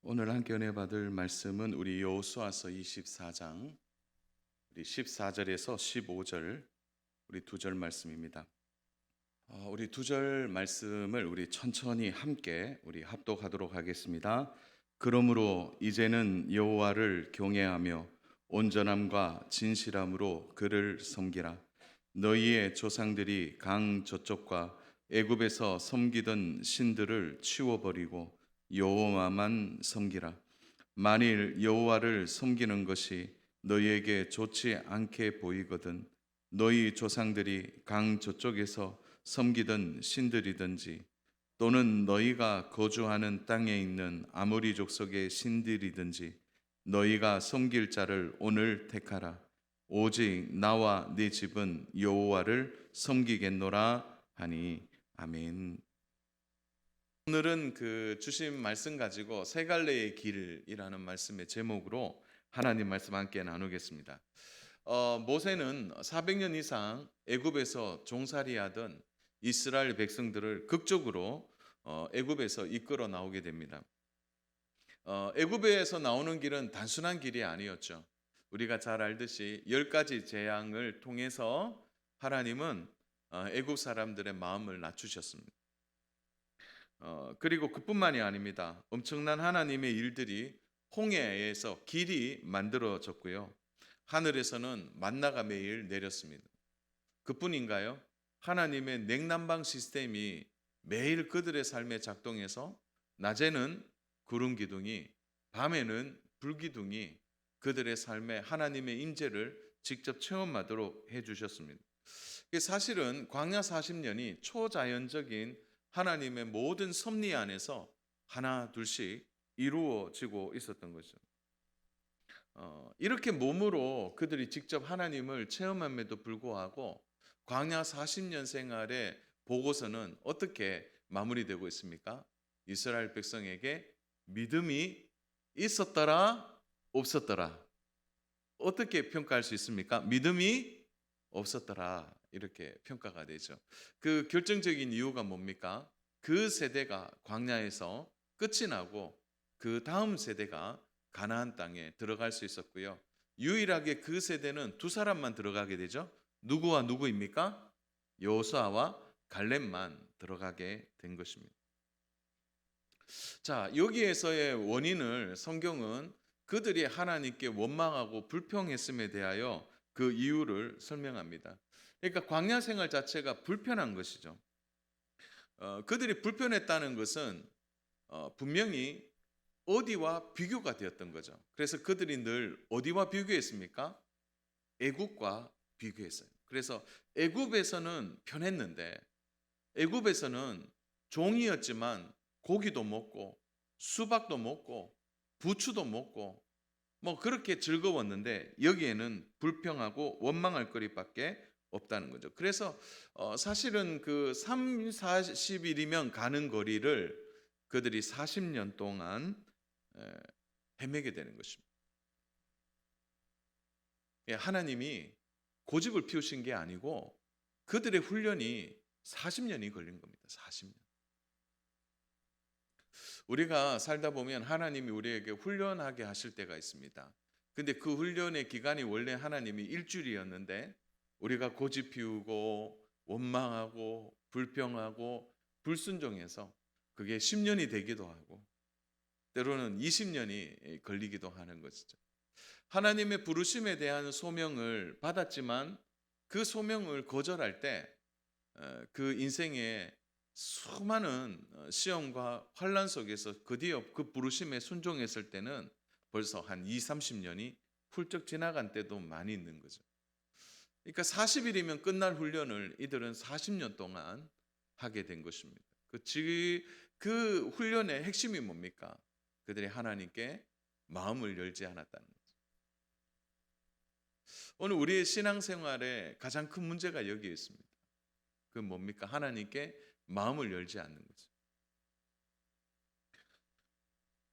오늘 함께 은혜 받을 말씀은 우리 여호수아서 24장 우리 14절에서 15절 우리 두 절 말씀입니다. 우리 두 절 말씀을 우리 천천히 함께 우리 합독하도록 하겠습니다. 그러므로 이제는 여호와를 경외하며 온전함과 진실함으로 그를 섬기라. 너희의 조상들이 강 저쪽과 애굽에서 섬기던 신들을 치워버리고 여호와만 섬기라. 만일 여호와를 섬기는 것이 너희에게 좋지 않게 보이거든 너희 조상들이 강 저쪽에서 섬기던 신들이든지 또는 너희가 거주하는 땅에 있는 아모리 족속의 신들이든지 너희가 섬길 자를 오늘 택하라. 오직 나와 네 집은 여호와를 섬기겠노라 하니 아멘. 오늘은 그 주신 말씀 가지고 세 갈래의 길이라는 말씀의 제목으로 하나님 말씀 함께 나누겠습니다. 모세는 400년 이상 애굽에서 종살이하던 이스라엘 백성들을 극적으로 애굽에서 이끌어 나오게 됩니다. 애굽에서 나오는 길은 단순한 길이 아니었죠. 우리가 잘 알듯이 10가지 재앙을 통해서 하나님은 애굽 사람들의 마음을 낮추셨습니다. 그리고 그뿐만이 아닙니다. 엄청난 하나님의 일들이 홍해에서 길이 만들어졌고요. 하늘에서는 만나가 매일 내렸습니다. 그뿐인가요? 하나님의 냉난방 시스템이 매일 그들의 삶에 작동해서 낮에는 구름 기둥이, 밤에는 불 기둥이 그들의 삶에 하나님의 임재를 직접 체험하도록 해주셨습니다. 사실은 광야 40년이 초자연적인 하나님의 모든 섭리 안에서 하나 둘씩 이루어지고 있었던 거죠. 이렇게 몸으로 그들이 직접 하나님을 체험함에도 불구하고 광야 40년 생활의 보고서는 어떻게 마무리되고 있습니까? 이스라엘 백성에게 믿음이 있었더라, 없었더라. 어떻게 평가할 수 있습니까? 믿음이 없었더라. 이렇게 평가가 되죠. 그 결정적인 이유가 뭡니까? 그 세대가 광야에서 끝이 나고 그 다음 세대가 가나안 땅에 들어갈 수 있었고요. 유일하게 그 세대는 두 사람만 들어가게 되죠. 누구와 누구입니까? 여호수아와 갈렙만 들어가게 된 것입니다. 자, 여기에서의 원인을 성경은 그들이 하나님께 원망하고 불평했음에 대하여 그 이유를 설명합니다. 그러니까 광야 생활 자체가 불편한 것이죠. 그들이 불편했다는 것은 분명히 어디와 비교가 되었던 거죠. 그래서 그들이 늘 어디와 비교했습니까? 애굽과 비교했어요. 그래서 애굽에서는 편했는데 애굽에서는 종이었지만 고기도 먹고 수박도 먹고 부추도 먹고 뭐 그렇게 즐거웠는데 여기에는 불평하고 원망할 거리밖에 없다는 거죠. 그래서 사실은 그 3, 40일이면 가는 거리를 그들이 40년 동안 헤매게 되는 것입니다. 하나님이 고집을 피우신 게 아니고 그들의 훈련이 40년이 걸린 겁니다. 40년. 우리가 살다 보면 하나님이 우리에게 훈련하게 하실 때가 있습니다. 근데 그 훈련의 기간이 원래 하나님이 일주일이었는데 우리가 고집 피우고 원망하고 불평하고 불순종해서 그게 10년이 되기도 하고 때로는 20년이 걸리기도 하는 것이죠. 하나님의 부르심에 대한 소명을 받았지만 그 소명을 거절할 때 그 인생의 수많은 시험과 환란 속에서 드디어 그 부르심에 순종했을 때는 벌써 한 2, 30년이 훌쩍 지나간 때도 많이 있는 거죠. 그러니까 40일이면 끝날 훈련을 이들은 40년 동안 하게 된 것입니다. 그 훈련의 핵심이 뭡니까? 그들이 하나님께 마음을 열지 않았다는 거죠. 오늘 우리의 신앙생활에 가장 큰 문제가 여기에 있습니다. 그 뭡니까? 하나님께 마음을 열지 않는 거죠.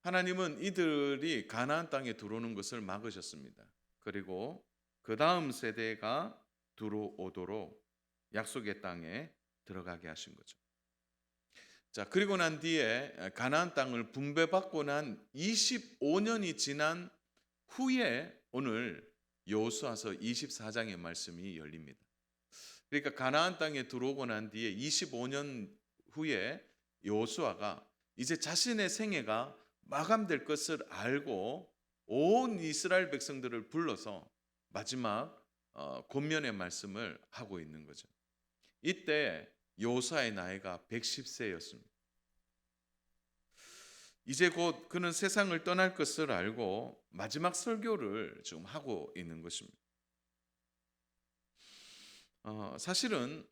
하나님은 이들이 가나안 땅에 들어오는 것을 막으셨습니다. 그리고 그 다음 세대가 들어오도록 약속의 땅에 들어가게 하신 거죠. 자, 그리고 난 뒤에 가나안 땅을 분배받고 난 25년이 지난 후에 오늘 여호수아서 24장의 말씀이 열립니다. 그러니까 가나안 땅에 들어오고 난 뒤에 25년 후에 여호수아가 이제 자신의 생애가 마감될 것을 알고 온 이스라엘 백성들을 불러서 마지막 권면의 말씀을 하고 있는 거죠. 이때 여호수아의 나이가 110세였습니다. 이제 곧 그는 세상을 떠날 것을 알고 마지막 설교를 지금 하고 있는 것입니다. 사실은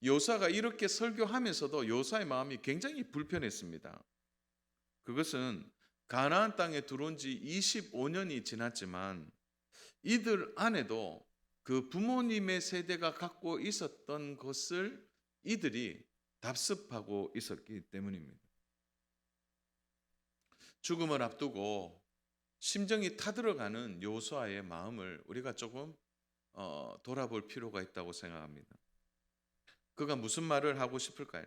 여호수아가 이렇게 설교하면서도 여호수아의 마음이 굉장히 불편했습니다. 그것은 가나안 땅에 들어온 지 25년이 지났지만 이들 안에도 그 부모님의 세대가 갖고 있었던 것을 이들이 답습하고 있었기 때문입니다. 죽음을 앞두고 심정이 타들어가는 여호수아의 마음을 우리가 조금 돌아볼 필요가 있다고 생각합니다. 그가 무슨 말을 하고 싶을까요?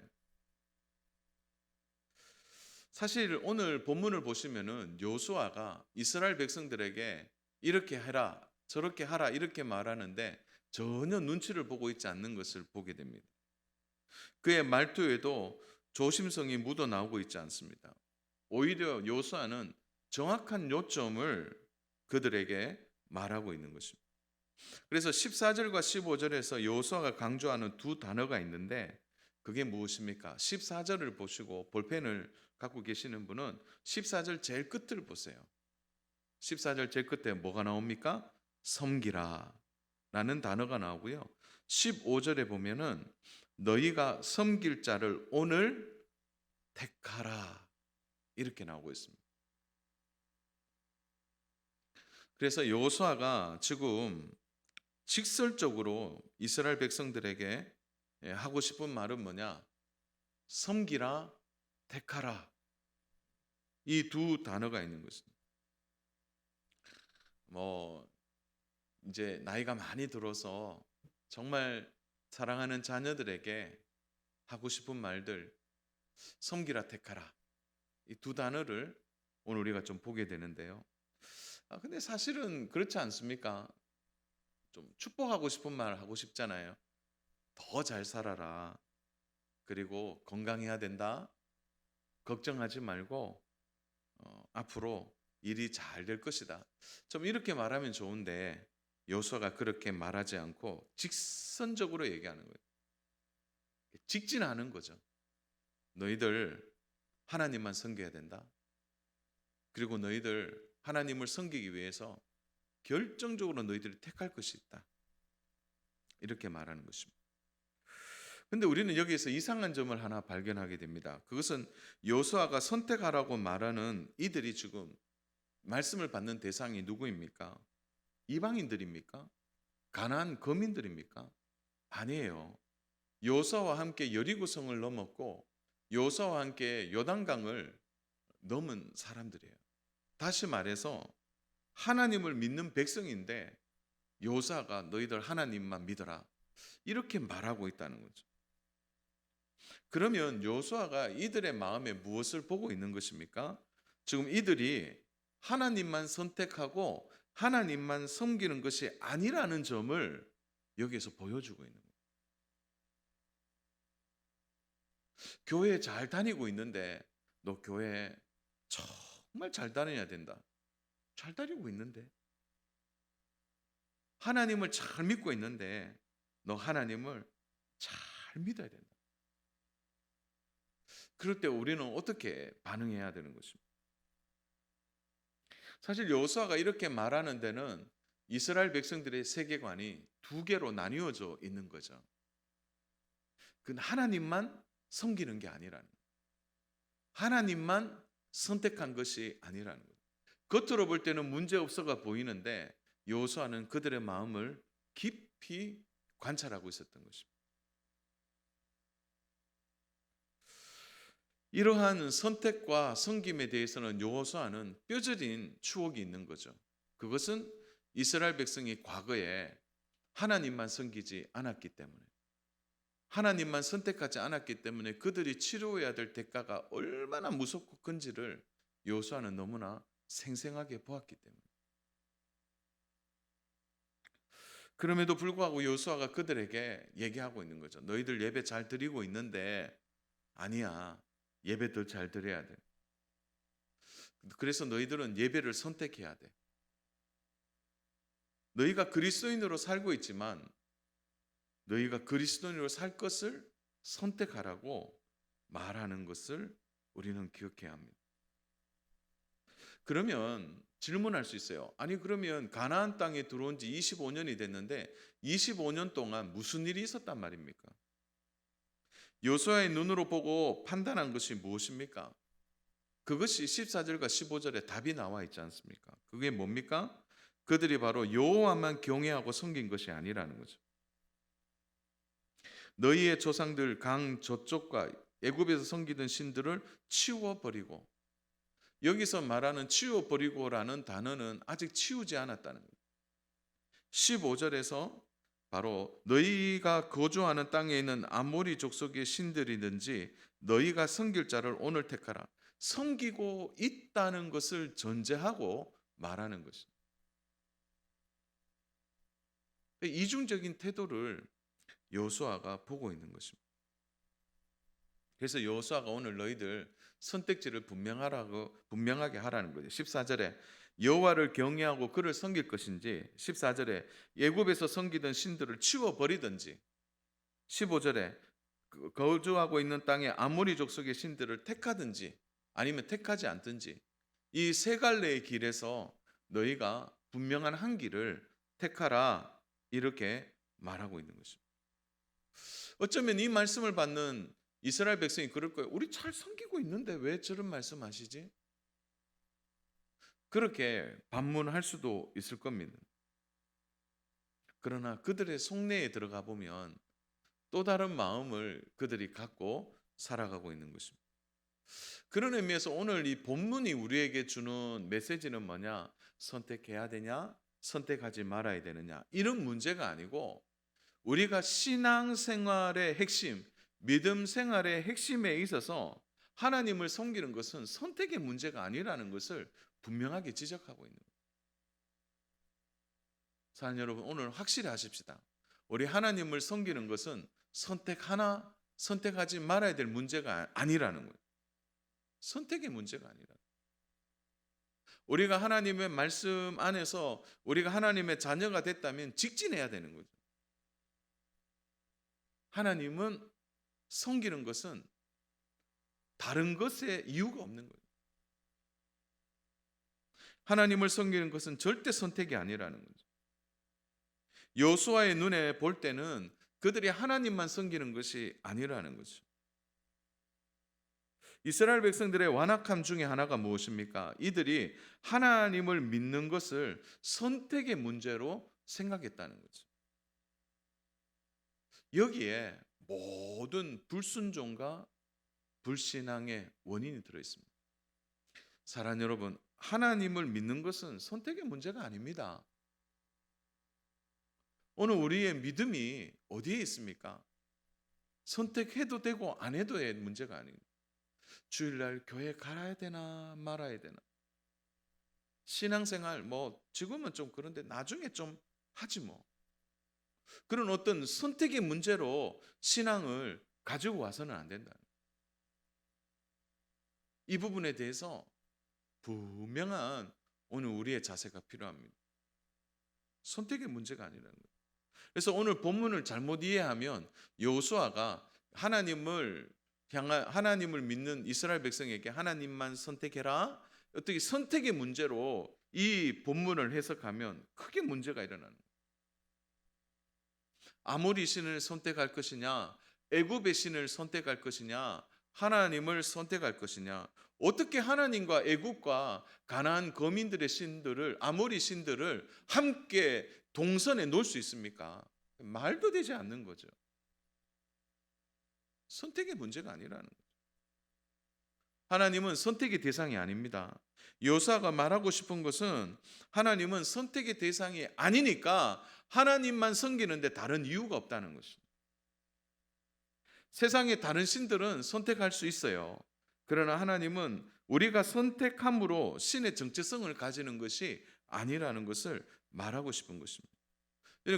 사실 오늘 본문을 보시면은 여호수아가 이스라엘 백성들에게 이렇게 해라, 저렇게 하라 이렇게 말하는데 전혀 눈치를 보고 있지 않는 것을 보게 됩니다. 그의 말투에도 조심성이 묻어 나오고 있지 않습니다. 오히려 여호수아는 정확한 요점을 그들에게 말하고 있는 것입니다. 그래서 14절과 15절에서 여호수아가 강조하는 두 단어가 있는데 그게 무엇입니까? 14절을 보시고 볼펜을 갖고 계시는 분은 14절 제일 끝을 보세요. 14절 제일 끝에 뭐가 나옵니까? 섬기라 라는 단어가 나오고요. 15절에 보면은 너희가 섬길 자를 오늘 택하라 이렇게 나오고 있습니다. 그래서 여호수아가 지금 직설적으로 이스라엘 백성들에게 하고 싶은 말은 뭐냐? 섬기라, 택하라. 이 두 단어가 있는 것입니다. 이제 나이가 많이 들어서 정말 사랑하는 자녀들에게 하고 싶은 말들, 섬기라, 택하라. 이 두 단어를 오늘 우리가 좀 보게 되는데요. 근데 사실은 그렇지 않습니까? 좀 축복하고 싶은 말 하고 싶잖아요. 더 잘 살아라. 그리고 건강해야 된다. 걱정하지 말고 앞으로 일이 잘 될 것이다. 좀 이렇게 말하면 좋은데 여호수아가 그렇게 말하지 않고 직선적으로 얘기하는 거예요. 직진하는 거죠. 너희들 하나님만 섬겨야 된다. 그리고 너희들 하나님을 섬기기 위해서 결정적으로 너희들이 택할 것이 있다. 이렇게 말하는 것입니다. 근데 우리는 여기에서 이상한 점을 하나 발견하게 됩니다. 그것은 여호수아가 선택하라고 말하는 이들이 지금 말씀을 받는 대상이 누구입니까? 이방인들입니까? 가나안 거민들입니까? 아니에요. 여호수아와 함께 여리고성을 넘었고 여호수아와 함께 요단강을 넘은 사람들이에요. 다시 말해서 하나님을 믿는 백성인데 여호수아가 너희들 하나님만 믿어라 이렇게 말하고 있다는 거죠. 그러면 여호수아가 이들의 마음에 무엇을 보고 있는 것입니까? 지금 이들이 하나님만 선택하고 하나님만 섬기는 것이 아니라는 점을 여기에서 보여주고 있는 거예요. 교회 잘 다니고 있는데 너 교회 정말 잘 다녀야 된다. 잘 다니고 있는데 하나님을 잘 믿고 있는데 너 하나님을 잘 믿어야 된다. 그럴 때 우리는 어떻게 반응해야 되는 것입니까? 사실 여호수아가 이렇게 말하는 데는 이스라엘 백성들의 세계관이 두 개로 나뉘어져 있는 거죠. 그건 하나님만 섬기는 게 아니라는 거예요. 하나님만 선택한 것이 아니라는 거예요. 겉으로 볼 때는 문제없어가 보이는데 여호수아는 그들의 마음을 깊이 관찰하고 있었던 것입니다. 이러한 선택과 섬김에 대해서는 여호수아는 뼈저린 추억이 있는 거죠. 그것은 이스라엘 백성이 과거에 하나님만 섬기지 않았기 때문에 하나님만 선택하지 않았기 때문에 그들이 치료해야 될 대가가 얼마나 무섭고 큰지를 여호수아는 너무나 생생하게 보았기 때문에. 그럼에도 불구하고 여호수아가 그들에게 얘기하고 있는 거죠. 너희들 예배 잘 드리고 있는데 아니야. 예배 더 잘 드려야 돼. 그래서 너희들은 예배를 선택해야 돼. 너희가 그리스도인으로 살고 있지만 너희가 그리스도인으로 살 것을 선택하라고 말하는 것을 우리는 기억해야 합니다. 그러면 질문할 수 있어요. 아니 그러면 가나안 땅에 들어온 지 25년이 됐는데 25년 동안 무슨 일이 있었단 말입니까? 여호수아의 눈으로 보고 판단한 것이 무엇입니까? 그것이 14절과 15절에 답이 나와 있지 않습니까? 그게 뭡니까? 그들이 바로 여호와만 경외하고 섬긴 것이 아니라는 거죠. 너희의 조상들 강 저쪽과 애굽에서 섬기던 신들을 치워버리고, 여기서 말하는 치워버리고라는 단어는 아직 치우지 않았다는 거예요. 15절에서 바로 너희가 거주하는 땅에 있는 아모리 족속의 신들이든지 너희가 섬길 자를 오늘 택하라. 섬기고 있다는 것을 전제하고 말하는 것입니다. 이중적인 태도를 여호수아가 보고 있는 것입니다. 그래서 여호수아가 오늘 너희들 선택지를 분명하게 하라는 거죠. 14절에 여호와를 경외하고 그를 섬길 것인지, 14절에 애굽에서 섬기던 신들을 치워버리든지, 15절에 거주하고 있는 땅에 아모리 족속의 신들을 택하든지 아니면 택하지 않든지, 이 세 갈래의 길에서 너희가 분명한 한 길을 택하라, 이렇게 말하고 있는 것입니다. 어쩌면 이 말씀을 받는 이스라엘 백성이 그럴 거예요. 우리 잘 섬기고 있는데 왜 저런 말씀하시지? 그렇게 반문할 수도 있을 겁니다. 그러나 그들의 속내에 들어가 보면 또 다른 마음을 그들이 갖고 살아가고 있는 것입니다. 그런 의미에서 오늘 이 본문이 우리에게 주는 메시지는 뭐냐? 선택해야 되냐? 선택하지 말아야 되느냐? 이런 문제가 아니고, 우리가 신앙생활의 핵심, 믿음 생활의 핵심에 있어서 하나님을 섬기는 것은 선택의 문제가 아니라는 것을 분명하게 지적하고 있는 거예요. 사랑 여러분, 오늘 확실히 하십시다. 우리 하나님을 섬기는 것은 선택하나 선택하지 말아야 될 문제가 아니라는 거예요. 선택의 문제가 아니라. 우리가 하나님의 말씀 안에서 우리가 하나님의 자녀가 됐다면 직진해야 되는 거죠. 하나님은 섬기는 것은 다른 것에 이유가 없는 거예요. 하나님을 섬기는 것은 절대 선택이 아니라는 거죠. 여호수아의 눈에 볼 때는 그들이 하나님만 섬기는 것이 아니라는 거죠. 이스라엘 백성들의 완악함 중에 하나가 무엇입니까? 이들이 하나님을 믿는 것을 선택의 문제로 생각했다는 거죠. 여기에 모든 불순종과 불신앙의 원인이 들어있습니다. 사랑하는 여러분, 하나님을 믿는 것은 선택의 문제가 아닙니다. 오늘 우리의 믿음이 어디에 있습니까? 선택해도 되고 안 해도 될 문제가 아닙니다. 주일날 교회 가야 되나 말아야 되나, 신앙생활 지금은 좀 그런데 나중에 좀 하지 뭐, 그런 어떤 선택의 문제로 신앙을 가지고 와서는 안 된다. 이 부분에 대해서 분명한 오늘 우리의 자세가 필요합니다. 선택의 문제가 아니라는 거예요. 그래서 오늘 본문을 잘못 이해하면 여호수아가 하나님을 믿는 이스라엘 백성에게 하나님만 선택해라, 어떻게 선택의 문제로 이 본문을 해석하면 크게 문제가 일어나는 거예요. 아모리 신을 선택할 것이냐, 애굽의 신을 선택할 것이냐, 하나님을 선택할 것이냐, 어떻게 하나님과 애굽과 가나안 거민들의 신들을, 아모리 신들을 함께 동선에 놓을 수 있습니까? 말도 되지 않는 거죠. 선택의 문제가 아니라는 거죠. 하나님은 선택의 대상이 아닙니다. 여호수아가 말하고 싶은 것은 하나님은 선택의 대상이 아니니까 하나님만 섬기는데 다른 이유가 없다는 것입니다. 세상의 다른 신들은 선택할 수 있어요. 그러나 하나님은 우리가 선택함으로 신의 정체성을 가지는 것이 아니라는 것을 말하고 싶은 것입니다.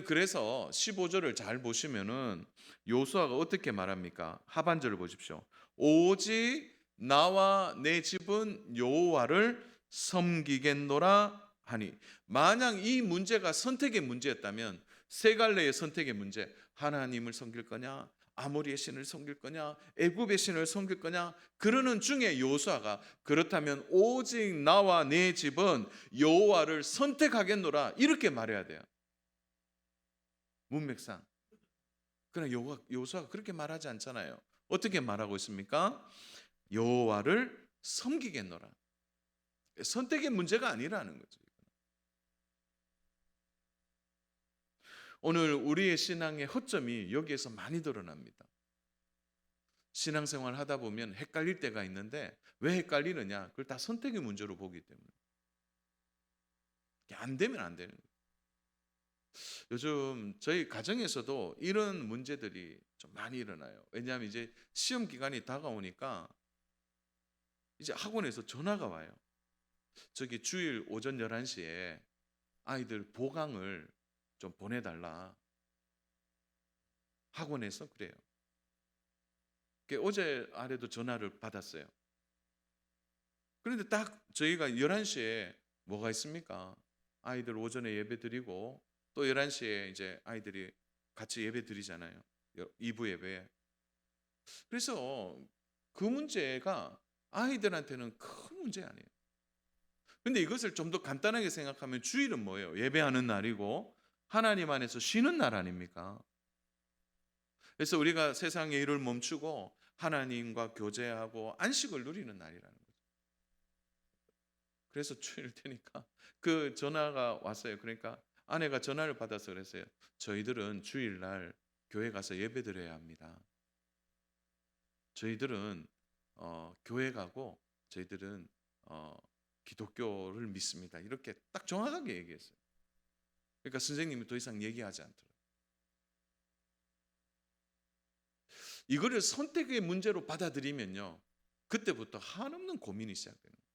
그래서 15절을 잘 보시면은 요수아가 어떻게 말합니까? 하반절을 보십시오. 오직 나와 내 집은 여호와를 섬기겠노라 하니. 만약 이 문제가 선택의 문제였다면, 세 갈래의 선택의 문제, 하나님을 섬길 거냐, 아모리의 신을 섬길 거냐, 애굽의 신을 섬길 거냐, 그러는 중에 요수아가 그렇다면 오직 나와 내 집은 여호와를 선택하겠노라 이렇게 말해야 돼요. 문맥상. 그러나 여호수아가 그렇게 말하지 않잖아요. 어떻게 말하고 있습니까? 여호와를 섬기겠노라. 선택의 문제가 아니라는 거죠. 오늘 우리의 신앙의 허점이 여기에서 많이 드러납니다. 신앙생활 하다 보면 헷갈릴 때가 있는데, 왜 헷갈리느냐? 그걸 다 선택의 문제로 보기 때문에. 안 되면 안 되는 거예요. 요즘 저희 가정에서도 이런 문제들이 좀 많이 일어나요. 왜냐하면 이제 시험 기간이 다가오니까 이제 학원에서 전화가 와요. 저기 주일 오전 11시에 아이들 보강을 좀 보내달라. 학원에서 그래요. 어제 아래도 전화를 받았어요. 그런데 딱 저희가 11시에 뭐가 있습니까? 아이들 오전에 예배 드리고 또 11시에 이제 아이들이 같이 예배 드리잖아요. 2부 예배. 그래서 그 문제가 아이들한테는 큰 문제 아니에요. 근데 이것을 좀 더 간단하게 생각하면 주일은 뭐예요? 예배하는 날이고 하나님 안에서 쉬는 날 아닙니까? 그래서 우리가 세상의 일을 멈추고 하나님과 교제하고 안식을 누리는 날이라는 거죠. 그래서 주일 되니까 그 전화가 왔어요. 그러니까 아내가 전화를 받아서 그랬어요. 저희들은 주일날 교회 가서 예배 드려야 합니다. 저희들은 교회 가고 저희들은 기독교를 믿습니다. 이렇게 딱 정확하게 얘기했어요. 그러니까 선생님이 더 이상 얘기하지 않더라고요. 이거를 선택의 문제로 받아들이면요, 그때부터 한없는 고민이 시작되는 거예요.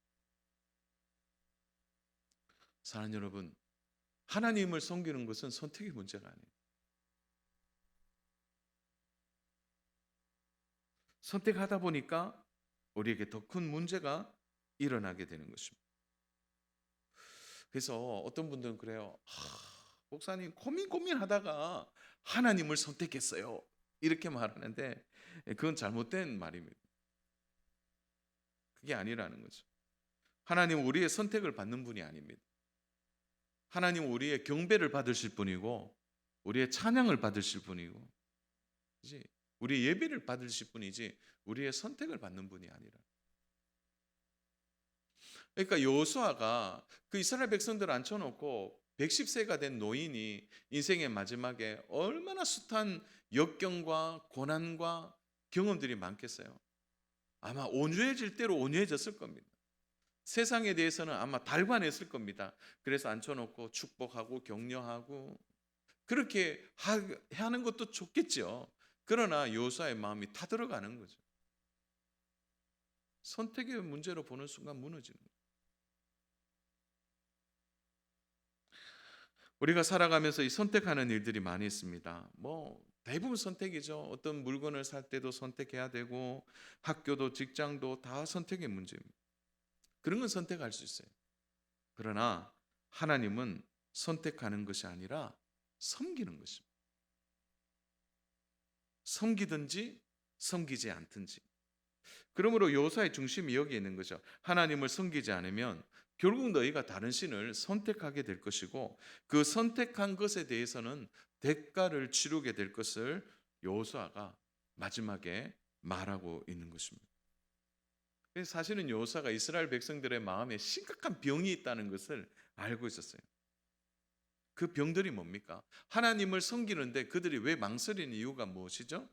사랑하는 여러분, 하나님을 섬기는 것은 선택의 문제가 아니에요. 선택하다 보니까 우리에게 더 큰 문제가 일어나게 되는 것입니다. 그래서 어떤 분들은 그래요. 목사님 고민하다가 하나님을 선택했어요. 이렇게 말하는데 그건 잘못된 말입니다. 그게 아니라는 거죠. 하나님은 우리의 선택을 받는 분이 아닙니다. 하나님은 우리의 경배를 받으실 분이고 우리의 찬양을 받으실 분이고 우리의 예배를 받으실 분이지 우리의 선택을 받는 분이 아니라. 그러니까 여호수아가 그 이스라엘 백성들을 앉혀놓고 110세가 된 노인이 인생의 마지막에 얼마나 숱한 역경과 고난과 경험들이 많겠어요. 아마 온유해질 대로 온유해졌을 겁니다. 세상에 대해서는 아마 달관했을 겁니다. 그래서 앉혀놓고 축복하고 격려하고 그렇게 하는 것도 좋겠죠. 그러나 여호수아의 마음이 타들어가는 거죠. 선택의 문제로 보는 순간 무너지는 거예요. 우리가 살아가면서 이 선택하는 일들이 많이 있습니다. 대부분 선택이죠. 어떤 물건을 살 때도 선택해야 되고 학교도 직장도 다 선택의 문제입니다. 그런 건 선택할 수 있어요. 그러나 하나님은 선택하는 것이 아니라 섬기는 것입니다. 섬기든지 섬기지 않든지. 그러므로 여호수아의 중심이 여기에 있는 거죠. 하나님을 섬기지 않으면 결국 너희가 다른 신을 선택하게 될 것이고 그 선택한 것에 대해서는 대가를 치르게 될 것을 여호수아가 마지막에 말하고 있는 것입니다. 사실은 여호수아가 이스라엘 백성들의 마음에 심각한 병이 있다는 것을 알고 있었어요. 그 병들이 뭡니까? 하나님을 섬기는데 그들이 왜 망설이는 이유가 무엇이죠?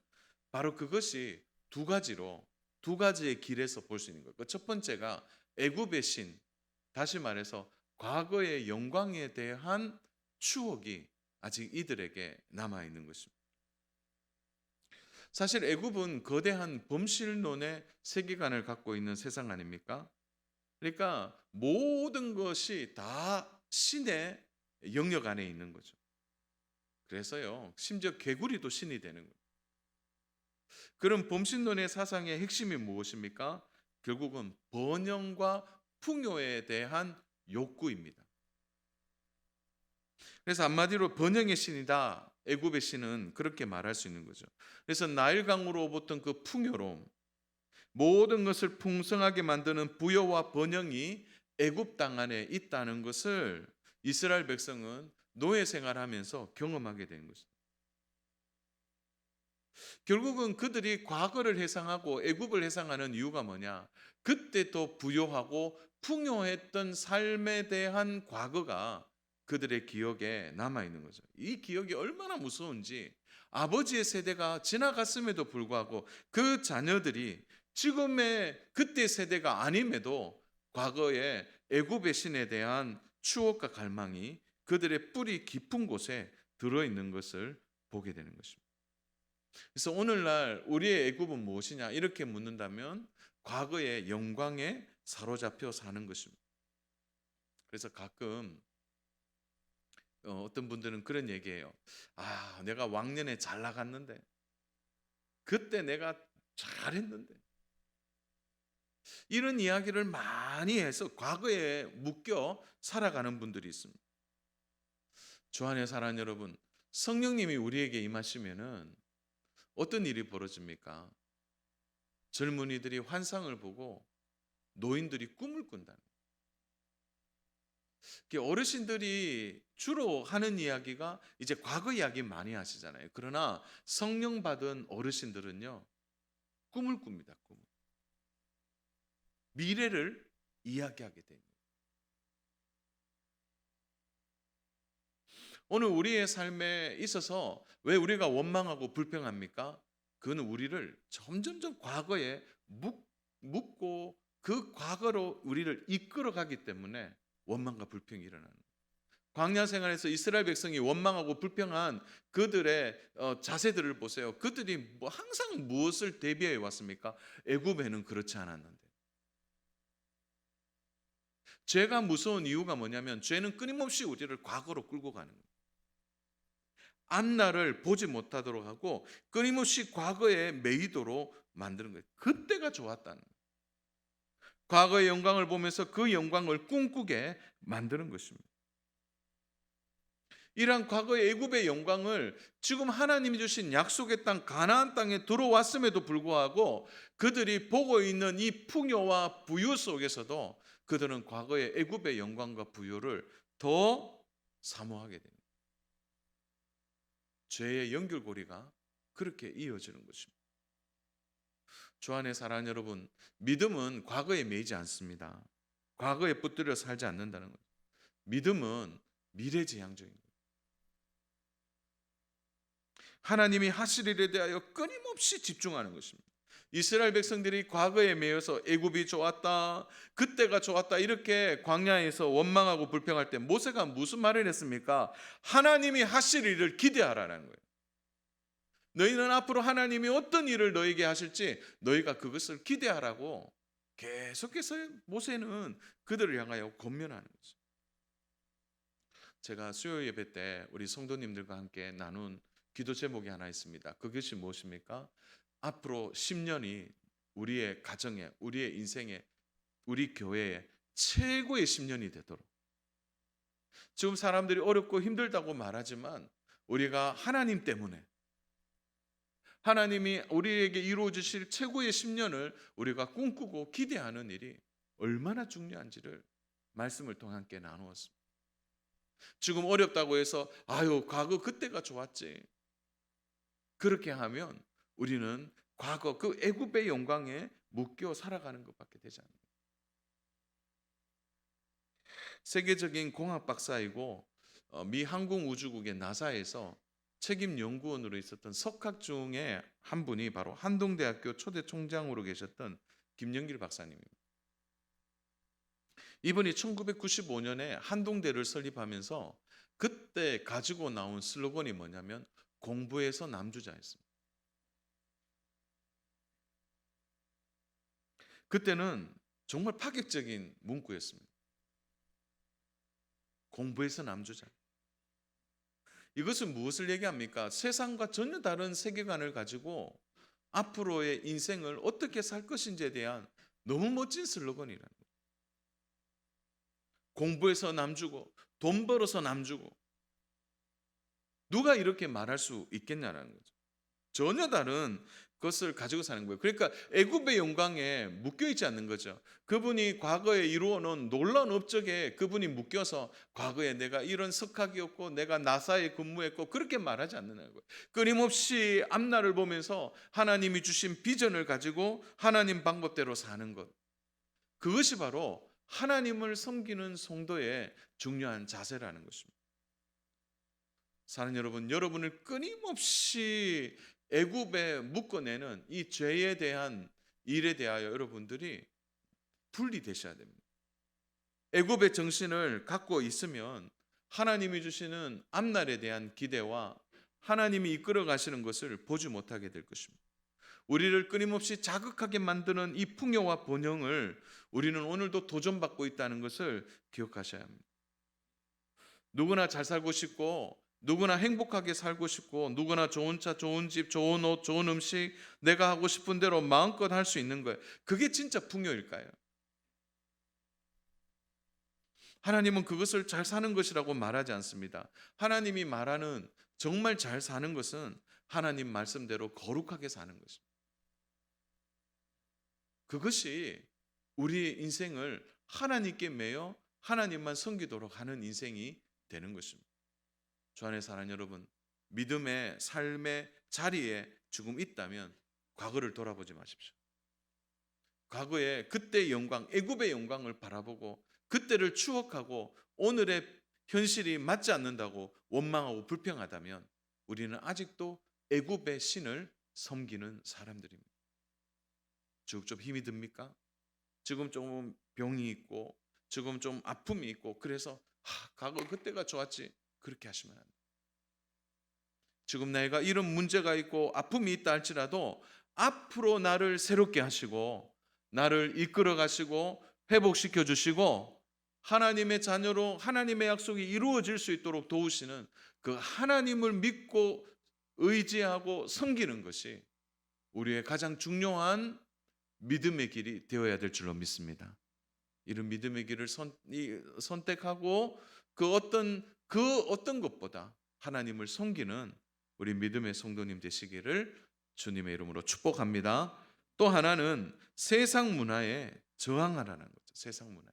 바로 그것이 두 가지의 길에서 볼 수 있는 거예요. 첫 번째가 애굽의 신, 다시 말해서 과거의 영광에 대한 추억이 아직 이들에게 남아 있는 것입니다. 사실 애굽은 거대한 범실론의 세계관을 갖고 있는 세상 아닙니까? 그러니까 모든 것이 다 신의 영역 안에 있는 거죠. 그래서요, 심지어 개구리도 신이 되는 거예요. 그런 범신론의 사상의 핵심이 무엇입니까? 결국은 번영과 풍요에 대한 욕구입니다. 그래서 한마디로 번영의 신이다. 애굽의 신은 그렇게 말할 수 있는 거죠. 그래서 나일강으로부터 그 풍요로움, 모든 것을 풍성하게 만드는 부여와 번영이 애굽 땅 안에 있다는 것을 이스라엘 백성은 노예 생활하면서 경험하게 된 것입니다. 결국은 그들이 과거를 회상하고 애굽을 회상하는 이유가 뭐냐? 그때 더 부요하고 풍요했던 삶에 대한 과거가 그들의 기억에 남아 있는 거죠. 이 기억이 얼마나 무서운지 아버지의 세대가 지나갔음에도 불구하고 그 자녀들이 지금의 그때 세대가 아님에도 과거의 애굽의 신에 대한 추억과 갈망이 그들의 뿌리 깊은 곳에 들어 있는 것을 보게 되는 것입니다. 그래서 오늘날 우리의 애굽은 무엇이냐 이렇게 묻는다면 과거의 영광에 사로잡혀 사는 것입니다. 그래서 가끔 어떤 분들은 그런 얘기해요. 아, 내가 왕년에 잘 나갔는데 그때 내가 잘했는데 이런 이야기를 많이 해서 과거에 묶여 살아가는 분들이 있습니다. 주 안에 사랑하는 여러분, 성령님이 우리에게 임하시면은 어떤 일이 벌어집니까? 젊은이들이 환상을 보고 노인들이 꿈을 꾼다는 거예요. 어르신들이 주로 하는 이야기가 이제 과거 이야기 많이 하시잖아요. 그러나 성령 받은 어르신들은요, 꿈을 꿉니다. 꿈을. 미래를 이야기하게 됩니다. 오늘 우리의 삶에 있어서 왜 우리가 원망하고 불평합니까? 그건 우리를 점점점 과거에 묻고 그 과거로 우리를 이끌어가기 때문에 원망과 불평이 일어나는 거예요. 광야 생활에서 이스라엘 백성이 원망하고 불평한 그들의 자세들을 보세요. 그들이 항상 무엇을 대비해 왔습니까? 애굽에는 그렇지 않았는데. 죄가 무서운 이유가 뭐냐면 죄는 끊임없이 우리를 과거로 끌고 가는 거예요. 앞날을 보지 못하도록 하고 끊임없이 과거에 매이도록 만드는 거예요. 그때가 좋았다는 거예요. 과거의 영광을 보면서 그 영광을 꿈꾸게 만드는 것입니다. 이러한 과거의 애굽의 영광을 지금 하나님이 주신 약속의 땅 가나안 땅에 들어왔음에도 불구하고 그들이 보고 있는 이 풍요와 부유 속에서도 그들은 과거의 애굽의 영광과 부유를 더 사모하게 됩니다. 죄의 연결고리가 그렇게 이어지는 것입니다. 주 안에 사랑하는 여러분, 믿음은 과거에 매이지 않습니다. 과거에 붙들려 살지 않는다는 거죠. 믿음은 미래지향적인 거예요. 하나님이 하실 일에 대하여 끊임없이 집중하는 것입니다. 이스라엘 백성들이 과거에 매여서 애굽이 좋았다, 그때가 좋았다 이렇게 광야에서 원망하고 불평할 때 모세가 무슨 말을 했습니까? 하나님이 하실 일을 기대하라는 거예요. 너희는 앞으로 하나님이 어떤 일을 너에게 하실지 너희가 그것을 기대하라고 계속해서 모세는 그들을 향하여 권면하는 거죠. 제가 수요 예배 때 우리 성도님들과 함께 나눈 기도 제목이 하나 있습니다. 그것이 무엇입니까? 앞으로 10년이 우리의 가정에, 우리의 인생에, 우리 교회에 최고의 10년이 되도록. 지금 사람들이 어렵고 힘들다고 말하지만 우리가 하나님 때문에 하나님이 우리에게 이루어 주실 최고의 10년을 우리가 꿈꾸고 기대하는 일이 얼마나 중요한지를 말씀을 통해 함께 나누었습니다. 지금 어렵다고 해서 아유 과거 그때가 좋았지. 그렇게 하면 우리는 과거 그 애굽의 영광에 묶여 살아가는 것밖에 되지 않습니다. 세계적인 공학 박사이고 미 항공우주국의 나사에서 책임 연구원으로 있었던 석학 중에 한 분이 바로 한동대학교 초대 총장으로 계셨던 김영길 박사님입니다. 이분이 1995년에 한동대를 설립하면서 그때 가지고 나온 슬로건이 뭐냐면 공부에서 남주자였습니다. 그때는 정말 파격적인 문구였습니다. 공부해서 남주자. 이것은 무엇을 얘기합니까? 세상과 전혀 다른 세계관을 가지고 앞으로의 인생을 어떻게 살 것인지에 대한 너무 멋진 슬로건이라는 거예요. 공부해서 남주고 돈 벌어서 남주고, 누가 이렇게 말할 수 있겠냐라는 거죠. 전혀 다른 것을 가지고 사는 거예요. 그러니까 애굽의 영광에 묶여 있지 않는 거죠. 그분이 과거에 이루어 놓은 놀라운 업적에 그분이 묶여서 과거에 내가 이런 석학이었고 내가 나사에 근무했고 그렇게 말하지 않는 거예요. 끊임없이 앞날을 보면서 하나님이 주신 비전을 가지고 하나님 방법대로 사는 것. 그것이 바로 하나님을 섬기는 성도의 중요한 자세라는 것입니다. 사는 여러분, 여러분을 끊임없이 애굽에 묶어내는 이 죄에 대한 일에 대하여 여러분들이 분리되셔야 됩니다. 애굽의 정신을 갖고 있으면 하나님이 주시는 앞날에 대한 기대와 하나님이 이끌어 가시는 것을 보지 못하게 될 것입니다. 우리를 끊임없이 자극하게 만드는 이 풍요와 번영을 우리는 오늘도 도전받고 있다는 것을 기억하셔야 합니다. 누구나 잘 살고 싶고, 누구나 행복하게 살고 싶고, 누구나 좋은 차, 좋은 집, 좋은 옷, 좋은 음식, 내가 하고 싶은 대로 마음껏 할 수 있는 거예요. 그게 진짜 풍요일까요? 하나님은 그것을 잘 사는 것이라고 말하지 않습니다. 하나님이 말하는 정말 잘 사는 것은 하나님 말씀대로 거룩하게 사는 것입니다. 그것이 우리의 인생을 하나님께 매여 하나님만 섬기도록 하는 인생이 되는 것입니다. 주 안에 사는 여러분, 믿음의 삶의 자리에 조금 있다면 과거를 돌아보지 마십시오. 과거의 그때의 영광, 애굽의 영광을 바라보고 그때를 추억하고 오늘의 현실이 맞지 않는다고 원망하고 불평하다면 우리는 아직도 애굽의 신을 섬기는 사람들입니다. 지금 좀 힘이 듭니까? 지금 좀 병이 있고 지금 좀 아픔이 있고 그래서 과거 그때가 좋았지, 그렇게 하시면 안 돼요. 지금 내가 이런 문제가 있고 아픔이 있다 할지라도 앞으로 나를 새롭게 하시고 나를 이끌어 가시고 회복시켜 주시고 하나님의 자녀로 하나님의 약속이 이루어질 수 있도록 도우시는 그 하나님을 믿고 의지하고 섬기는 것이 우리의 가장 중요한 믿음의 길이 되어야 될 줄로 믿습니다. 이런 믿음의 길을 선택하고 그 어떤 것보다 하나님을 섬기는 우리 믿음의 성도님 되시기를 주님의 이름으로 축복합니다. 또 하나는 세상 문화에 저항하라는 거죠. 세상 문화에.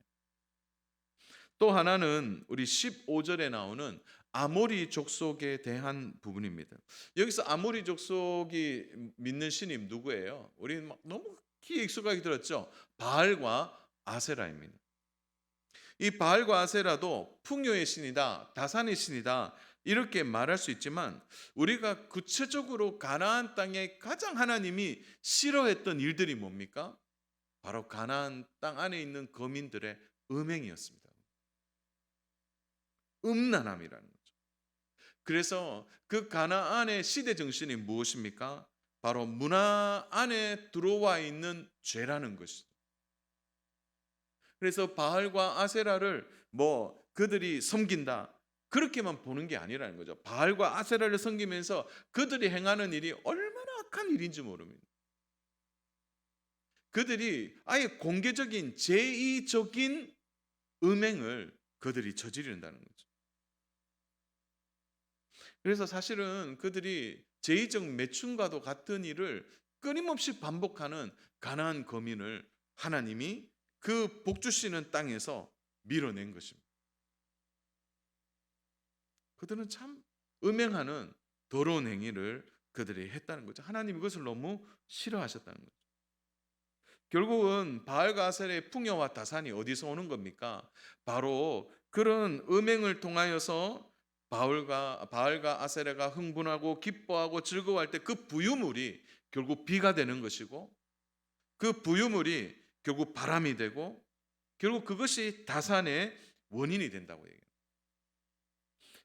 또 하나는 우리 15절에 나오는 아모리 족속에 대한 부분입니다. 여기서 아모리 족속이 믿는 신이 누구예요? 우리는 막 너무 익숙하게 들었죠. 바알과 아세라입니다. 이 바알과 아세라도 풍요의 신이다, 다산의 신이다, 이렇게 말할 수 있지만 우리가 구체적으로 가나안 땅에 가장 하나님이 싫어했던 일들이 뭡니까? 바로 가나안 땅 안에 있는 거민들의 음행이었습니다. 음란함이라는 거죠. 그래서 그 가나안의 시대 정신이 무엇입니까? 바로 문화 안에 들어와 있는 죄라는 것이죠. 그래서 바알과 아세라를 그들이 섬긴다, 그렇게만 보는 게 아니라는 거죠. 바알과 아세라를 섬기면서 그들이 행하는 일이 얼마나 악한 일인지 모릅니다. 그들이 아예 공개적인 제의적인 음행을 그들이 저지른다는 거죠. 그래서 사실은 그들이 제의적 매춘과도 같은 일을 끊임없이 반복하는 가나안 거민을 하나님이 그 복주시는 땅에서 밀어낸 것입니다. 그들은 참 음행하는 더러운 행위를 그들이 했다는 거죠. 하나님이 그것을 너무 싫어하셨다는 거죠. 결국은 바알과 아세라의 풍요와 다산이 어디서 오는 겁니까? 바로 그런 음행을 통하여서 바알과 아세라가 흥분하고 기뻐하고 즐거워할 때 그 부유물이 결국 비가 되는 것이고 그 부유물이 결국 바람이 되고 결국 그것이 다산의 원인이 된다고 얘기해요.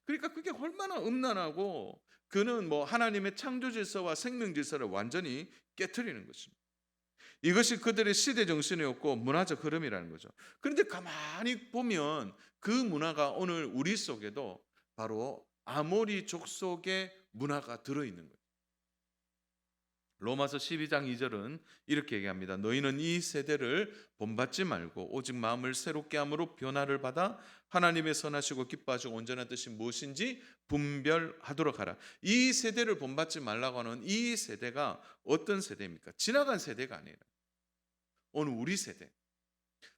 그러니까 그게 얼마나 음란하고 그는 하나님의 창조 질서와 생명 질서를 완전히 깨트리는 것입니다. 이것이 그들의 시대 정신이었고 문화적 흐름이라는 거죠. 그런데 가만히 보면 그 문화가 오늘 우리 속에도 바로 아모리 족속의 문화가 들어있는 거예요. 로마서 12장 2절은 이렇게 얘기합니다. 너희는 이 세대를 본받지 말고 오직 마음을 새롭게 함으로 변화를 받아 하나님의 선하시고 기뻐하시고 온전한 뜻이 무엇인지 분별하도록 하라. 이 세대를 본받지 말라고 하는 이 세대가 어떤 세대입니까? 지나간 세대가 아니라 오늘 우리 세대.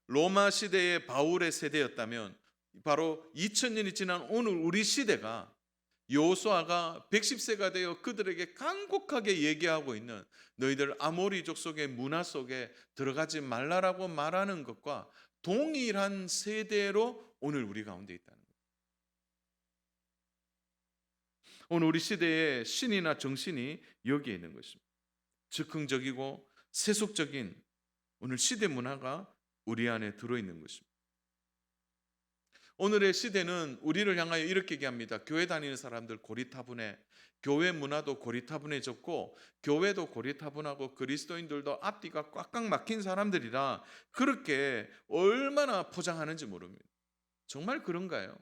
로마 시대의 바울의 세대였다면 바로 2000년이 지난 오늘 우리 시대가 여호수아가 110세가 되어 그들에게 간곡하게 얘기하고 있는 너희들 아모리 족속의 문화 속에 들어가지 말라라고 말하는 것과 동일한 세대로 오늘 우리 가운데 있다는 거예요. 오늘 우리 시대의 신이나 정신이 여기에 있는 것입니다. 즉흥적이고 세속적인 오늘 시대 문화가 우리 안에 들어있는 것입니다. 오늘의 시대는 우리를 향하여 이렇게 얘기합니다. 교회 다니는 사람들 고리타분해. 교회 문화도 고리타분해졌고 교회도 고리타분하고 그리스도인들도 앞뒤가 꽉꽉 막힌 사람들이라 그렇게 얼마나 포장하는지 모릅니다. 정말 그런가요?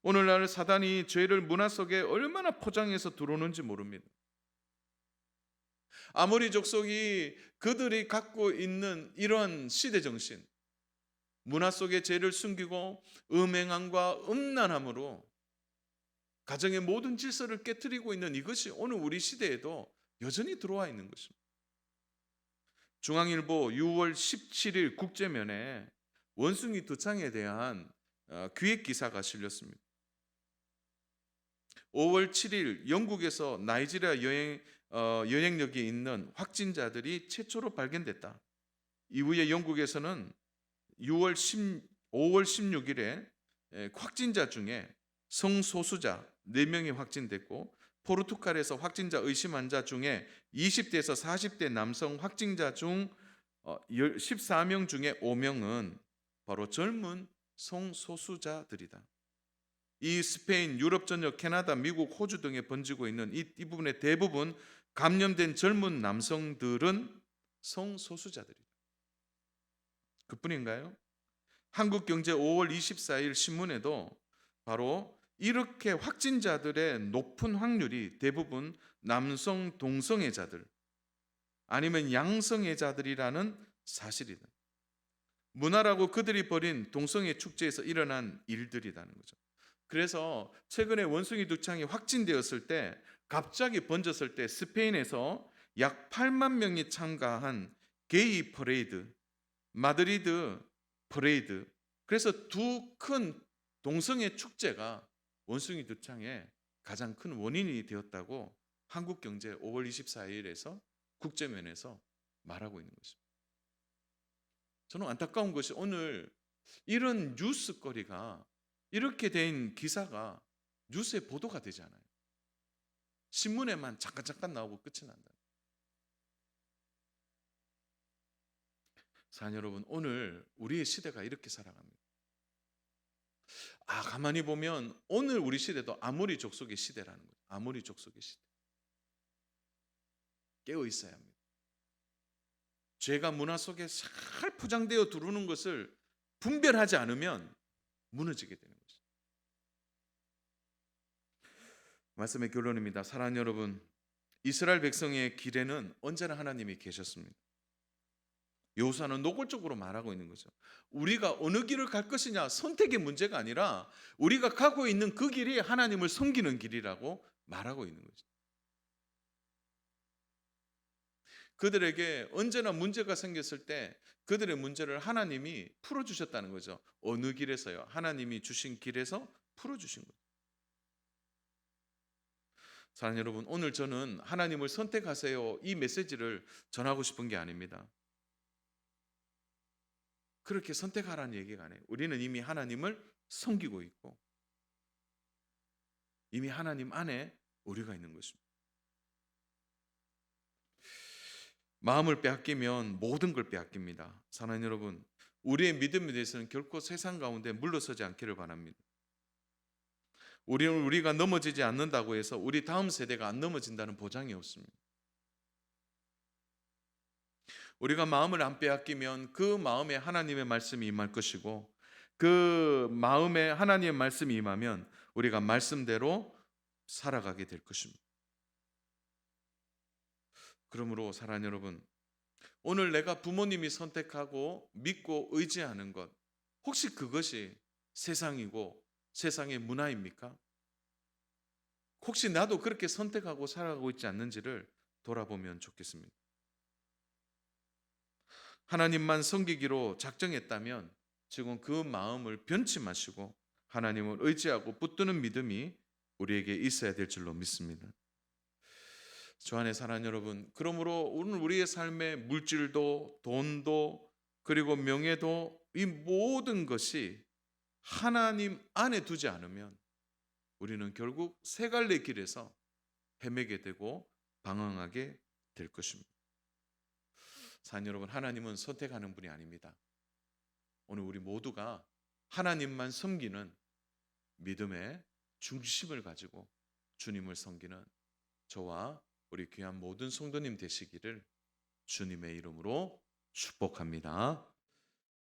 오늘날 사단이 죄를 문화 속에 얼마나 포장해서 들어오는지 모릅니다. 아모리 족속이 그들이 갖고 있는 이런 시대 정신, 문화 속의 죄를 숨기고 음행함과 음란함으로 가정의 모든 질서를 깨트리고 있는 이것이 오늘 우리 시대에도 여전히 들어와 있는 것입니다. 중앙일보 6월 17일 국제면에 원숭이 두창에 대한 기획 기사가 실렸습니다. 5월 7일 영국에서 나이지리아 여행력에 있는 확진자들이 최초로 발견됐다. 이후에 영국에서는 5월 16일에 확진자 중에 성소수자 4명이 확진됐고 포르투갈에서 확진자 의심 환자 중에 20대에서 40대 남성 확진자 중 14명 중에 5명은 바로 젊은 성소수자들이다. 이 스페인, 유럽 전역, 캐나다, 미국, 호주 등에 번지고 있는 이 부분의 대부분 감염된 젊은 남성들은 성소수자들이다. 그뿐인가요? 한국경제 5월 24일 신문에도 바로 이렇게 확진자들의 높은 확률이 대부분 남성 동성애자들 아니면 양성애자들이라는 사실이다. 문화라고 그들이 벌인 동성애 축제에서 일어난 일들이라는 거죠. 그래서 최근에 원숭이 두창이 확진되었을 때 갑자기 번졌을 때 스페인에서 약 8만 명이 참가한 게이 퍼레이드, 마드리드 퍼레이드, 그래서 두 큰 동성애 축제가 원숭이 두창의 가장 큰 원인이 되었다고 한국경제 5월 24일에서 국제면에서 말하고 있는 것입니다. 저는 안타까운 것이 오늘 이런 뉴스거리가 이렇게 된 기사가 뉴스에 보도가 되지 않아요. 신문에만 잠깐 나오고 끝이 난다. 사랑 여러분, 오늘 우리의 시대가 이렇게 살아갑니다. 가만히 보면 오늘 우리 시대도 아모리 족속의 시대라는 거예요. 아모리 족속의 시대. 깨어 있어야 합니다. 죄가 문화 속에 잘 포장되어 들어오는 것을 분별하지 않으면 무너지게 되는 것이죠. 말씀의 결론입니다. 사랑하는 여러분, 이스라엘 백성의 길에는 언제나 하나님이 계셨습니다. 여호수아는 노골적으로 말하고 있는 거죠. 우리가 어느 길을 갈 것이냐 선택의 문제가 아니라 우리가 가고 있는 그 길이 하나님을 섬기는 길이라고 말하고 있는 거죠. 그들에게 언제나 문제가 생겼을 때 그들의 문제를 하나님이 풀어주셨다는 거죠. 어느 길에서요? 하나님이 주신 길에서 풀어주신 거죠. 사랑하는 여러분, 오늘 저는 하나님을 선택하세요 이 메시지를 전하고 싶은 게 아닙니다. 그렇게 선택하라는 얘기가 아니에요. 우리는 이미 하나님을 섬기고 있고 이미 하나님 안에 우리가 있는 것입니다. 마음을 빼앗기면 모든 걸 빼앗깁니다. 사랑하는 여러분, 우리의 믿음에 대해서는 결코 세상 가운데 물러서지 않기를 바랍니다. 우리가 넘어지지 않는다고 해서 우리 다음 세대가 안 넘어진다는 보장이 없습니다. 우리가 마음을 안 빼앗기면 그 마음에 하나님의 말씀이 임할 것이고, 그 마음에 하나님의 말씀이 임하면 우리가 말씀대로 살아가게 될 것입니다. 그러므로 사랑하는 여러분, 오늘 내가 부모님이 선택하고 믿고 의지하는 것, 혹시 그것이 세상이고 세상의 문화입니까? 혹시 나도 그렇게 선택하고 살아가고 있지 않는지를 돌아보면 좋겠습니다. 하나님만 섬기기로 작정했다면 지금 그 마음을 변치 마시고 하나님을 의지하고 붙드는 믿음이 우리에게 있어야 될 줄로 믿습니다. 주 안에 사랑하는 여러분, 그러므로 오늘 우리의 삶의 물질도 돈도 그리고 명예도 이 모든 것이 하나님 안에 두지 않으면 우리는 결국 세 갈래 길에서 헤매게 되고 방황하게 될 것입니다. 사랑하는 여러분, 하나님은 선택하는 분이 아닙니다. 오늘 우리 모두가 하나님만 섬기는 믿음의 중심을 가지고 주님을 섬기는 저와 우리 귀한 모든 성도님 되시기를 주님의 이름으로 축복합니다.